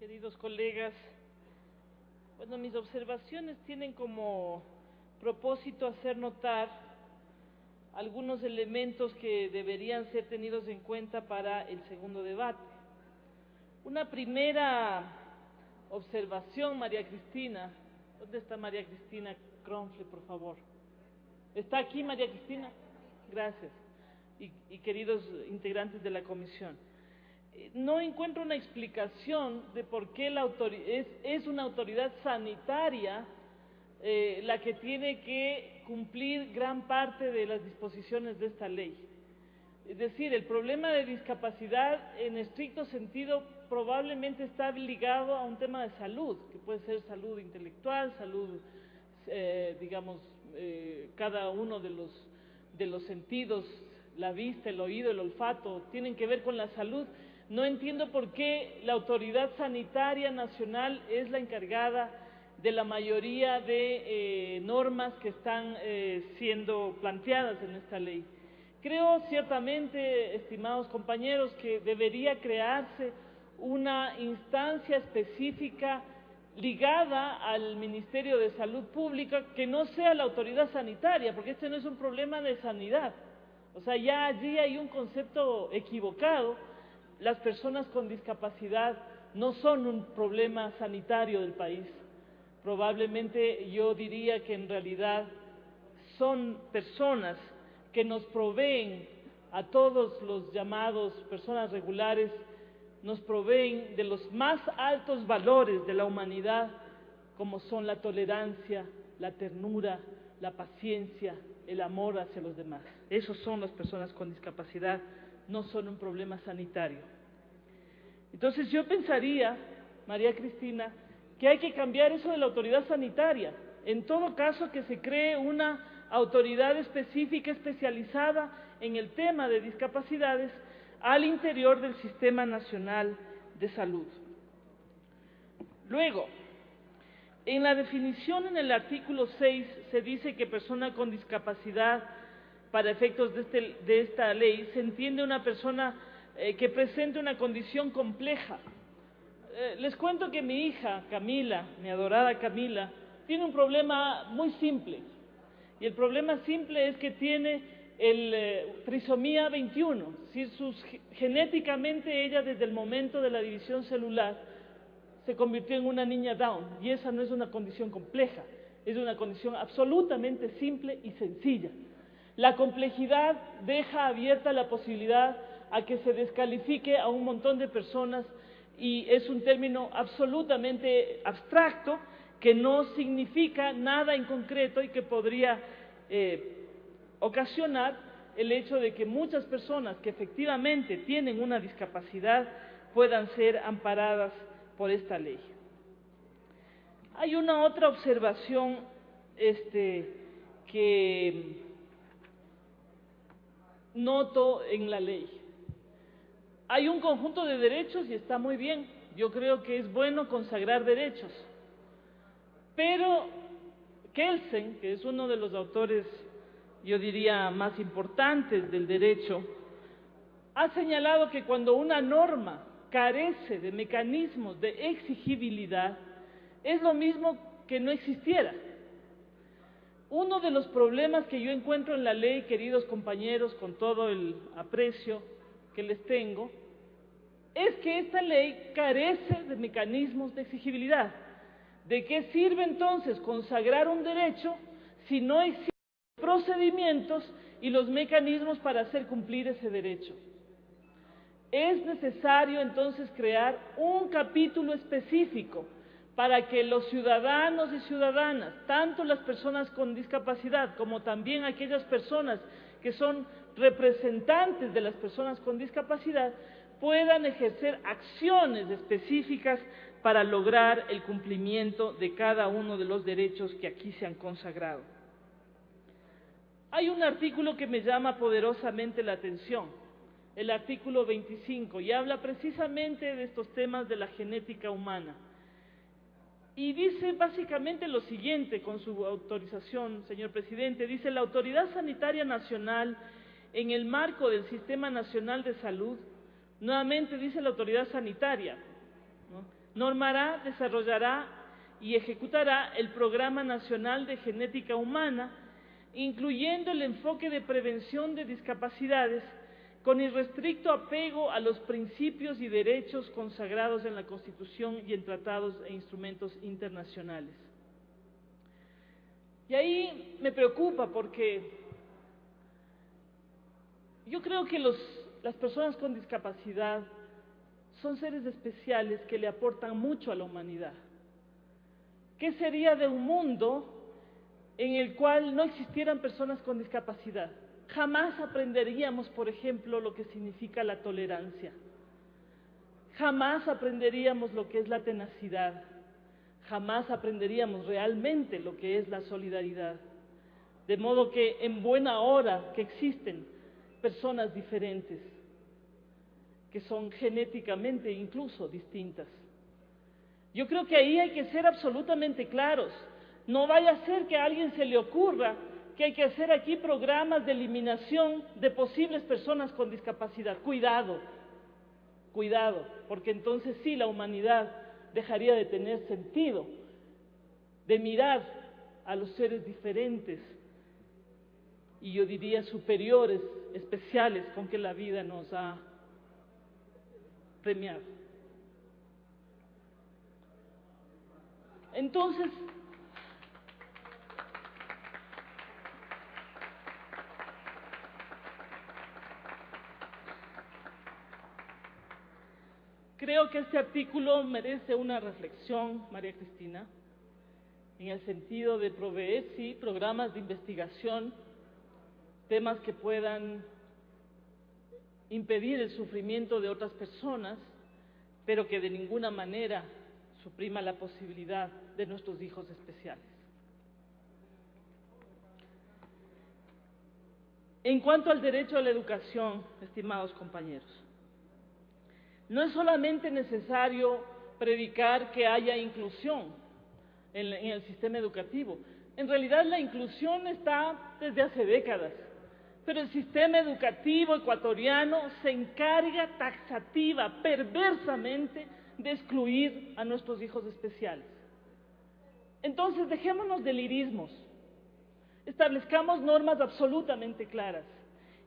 queridos colegas. Bueno, mis observaciones tienen como propósito hacer notar algunos elementos que deberían ser tenidos en cuenta para el segundo debate. Una primera observación, María Cristina. ¿Dónde está María Cristina Cronfle, por favor? ¿Está aquí María Cristina? Gracias. Y queridos integrantes de la comisión. No encuentro una explicación de por qué es una autoridad sanitaria la que tiene que cumplir gran parte de las disposiciones de esta ley. Es decir, el problema de discapacidad en estricto sentido probablemente está ligado a un tema de salud, que puede ser salud intelectual, salud, cada uno de los sentidos, la vista, el oído, el olfato, tienen que ver con la salud. No entiendo por qué la autoridad sanitaria nacional es la encargada de la mayoría de normas que están siendo planteadas en esta ley. Creo ciertamente, estimados compañeros, que debería crearse una instancia específica ligada al Ministerio de Salud Pública que no sea la autoridad sanitaria, porque este no es un problema de sanidad. O sea, ya allí hay un concepto equivocado. Las personas con discapacidad no son un problema sanitario del país. Probablemente yo diría que en realidad son personas que nos proveen a todos los llamados personas regulares, nos proveen de los más altos valores de la humanidad, como son la tolerancia, la ternura, la paciencia, el amor hacia los demás. Esos son las personas con discapacidad, no son un problema sanitario. Entonces yo pensaría, María Cristina, que hay que cambiar eso de la autoridad sanitaria. En todo caso, que se cree una autoridad específica, especializada en el tema de discapacidades al interior del Sistema Nacional de Salud. Luego, en la definición en el artículo 6 se dice que persona con discapacidad, para efectos de esta ley, se entiende una persona que presente una condición compleja. Les cuento que mi hija, Camila, mi adorada Camila, tiene un problema muy simple. Y el problema simple es que tiene trisomía 21. Si genéticamente ella, desde el momento de la división celular, se convirtió en una niña Down. Y esa no es una condición compleja, es una condición absolutamente simple y sencilla. La complejidad deja abierta la posibilidad a que se descalifique a un montón de personas, y es un término absolutamente abstracto que no significa nada en concreto y que podría ocasionar el hecho de que muchas personas que efectivamente tienen una discapacidad puedan ser amparadas por esta ley. Hay una otra observación que noto en la ley. Hay un conjunto de derechos y está muy bien. Yo creo que es bueno consagrar derechos. Pero Kelsen, que es uno de los autores, yo diría, más importantes del derecho, ha señalado que cuando una norma carece de mecanismos de exigibilidad, es lo mismo que no existiera. Uno de los problemas que yo encuentro en la ley, queridos compañeros, con todo el aprecio que les tengo, es que esta ley carece de mecanismos de exigibilidad. ¿De qué sirve entonces consagrar un derecho si no existen los procedimientos y los mecanismos para hacer cumplir ese derecho? Es necesario entonces crear un capítulo específico para que los ciudadanos y ciudadanas, tanto las personas con discapacidad como también aquellas personas que son representantes de las personas con discapacidad, puedan ejercer acciones específicas para lograr el cumplimiento de cada uno de los derechos que aquí se han consagrado. Hay un artículo que me llama poderosamente la atención, el artículo 25, y habla precisamente de estos temas de la genética humana. Y dice básicamente lo siguiente, con su autorización, señor presidente, dice: la Autoridad Sanitaria Nacional, en el marco del Sistema Nacional de Salud, nuevamente dice la autoridad sanitaria, ¿no?, Normará, desarrollará y ejecutará el Programa Nacional de Genética Humana, incluyendo el enfoque de prevención de discapacidades con irrestricto apego a los principios y derechos consagrados en la Constitución y en tratados e instrumentos internacionales. Y ahí me preocupa porque yo creo que las personas con discapacidad son seres especiales que le aportan mucho a la humanidad. ¿Qué sería de un mundo en el cual no existieran personas con discapacidad? Jamás aprenderíamos, por ejemplo, lo que significa la tolerancia. Jamás aprenderíamos lo que es la tenacidad. Jamás aprenderíamos realmente lo que es la solidaridad. De modo que en buena hora que existen personas diferentes, que son genéticamente incluso distintas. Yo creo que ahí hay que ser absolutamente claros. No vaya a ser que a alguien se le ocurra que hay que hacer aquí programas de eliminación de posibles personas con discapacidad. Cuidado, cuidado, porque entonces sí la humanidad dejaría de tener sentido, de mirar a los seres diferentes y yo diría superiores, especiales, con que la vida nos ha premiado. Entonces, creo que este artículo merece una reflexión, María Cristina, en el sentido de proveer, sí, programas de investigación, temas que puedan impedir el sufrimiento de otras personas, pero que de ninguna manera suprima la posibilidad de nuestros hijos especiales. En cuanto al derecho a la educación, estimados compañeros, no es solamente necesario predicar que haya inclusión en el sistema educativo. En realidad la inclusión está desde hace décadas, pero el sistema educativo ecuatoriano se encarga taxativa, perversamente, de excluir a nuestros hijos especiales. Entonces, dejémonos de lirismos, establezcamos normas absolutamente claras.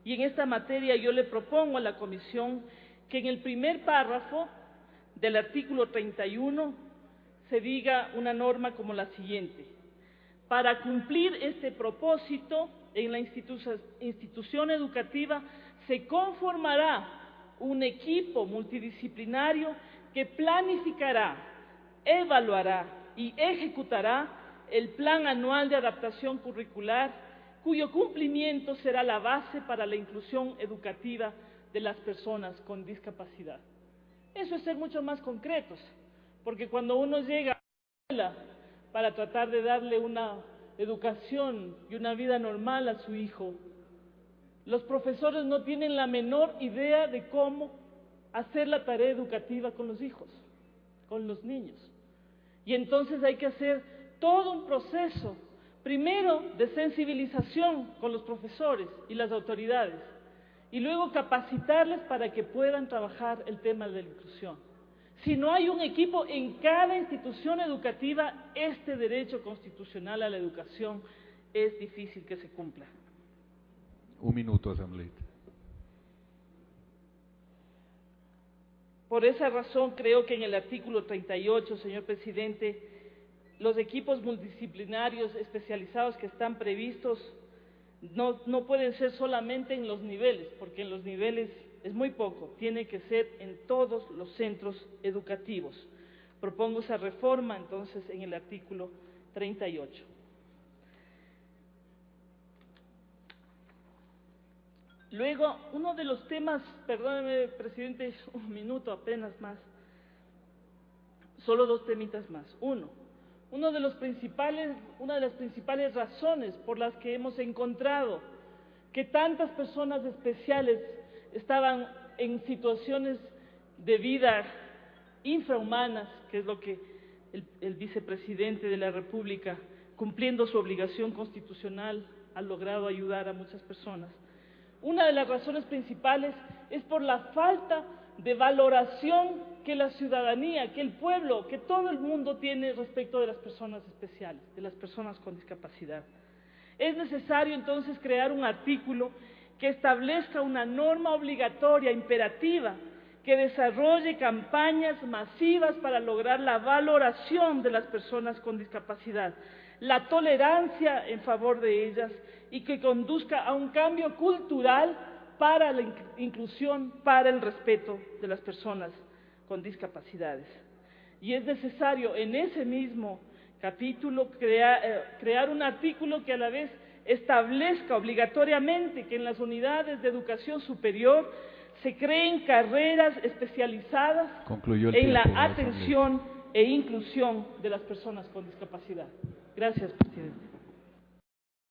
Y en esta materia yo le propongo a la Comisión que en el primer párrafo del artículo 31 se diga una norma como la siguiente: para cumplir este propósito, en la institución educativa se conformará un equipo multidisciplinario que planificará, evaluará y ejecutará el Plan Anual de Adaptación Curricular, cuyo cumplimiento será la base para la inclusión educativa de las personas con discapacidad. Eso es ser mucho más concretos, porque cuando uno llega a la escuela para tratar de darle una educación y una vida normal a su hijo, los profesores no tienen la menor idea de cómo hacer la tarea educativa con los hijos, con los niños. Y entonces hay que hacer todo un proceso, primero de sensibilización con los profesores y las autoridades, y luego capacitarles para que puedan trabajar el tema de la inclusión. Si no hay un equipo en cada institución educativa, este derecho constitucional a la educación es difícil que se cumpla. Un minuto, asambleísta. Por esa razón creo que en el artículo 38, señor presidente, los equipos multidisciplinarios especializados que están previstos no pueden ser solamente en los niveles, porque en los niveles es muy poco, tiene que ser en todos los centros educativos. Propongo esa reforma entonces en el artículo 38. Luego, uno de los temas, perdóneme, presidente, un minuto apenas más, solo dos temitas más. Una de las principales razones por las que hemos encontrado que tantas personas especiales estaban en situaciones de vida infrahumanas, que es lo que el vicepresidente de la República, cumpliendo su obligación constitucional, ha logrado ayudar a muchas personas. Una de las razones principales es por la falta de valoración que la ciudadanía, que el pueblo, que todo el mundo tiene respecto de las personas especiales, de las personas con discapacidad. Es necesario entonces crear un artículo que establezca una norma obligatoria, imperativa, que desarrolle campañas masivas para lograr la valoración de las personas con discapacidad, la tolerancia en favor de ellas y que conduzca a un cambio cultural para la inclusión, para el respeto de las personas con discapacidades. Y es necesario en ese mismo capítulo crear un artículo que a la vez establezca obligatoriamente que en las unidades de educación superior se creen carreras especializadas en la atención e inclusión de las personas con discapacidad. Gracias, presidente.